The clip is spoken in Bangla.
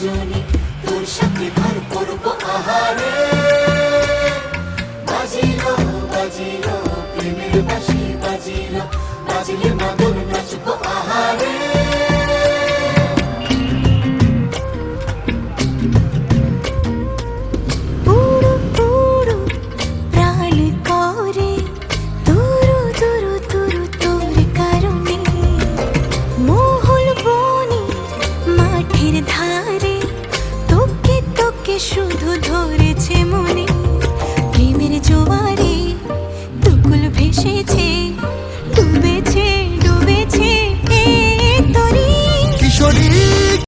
রজনী তোর সাথে ঘর করবো আহারে বাজিলো বাজিলো প্রেমের বাঁশি বাজিলো বাজিলে মাদল নাচবো আহারে শুধু ধরেছে মনে প্রেমের জোয়ারে দুকুল ভেসেছে ডুবে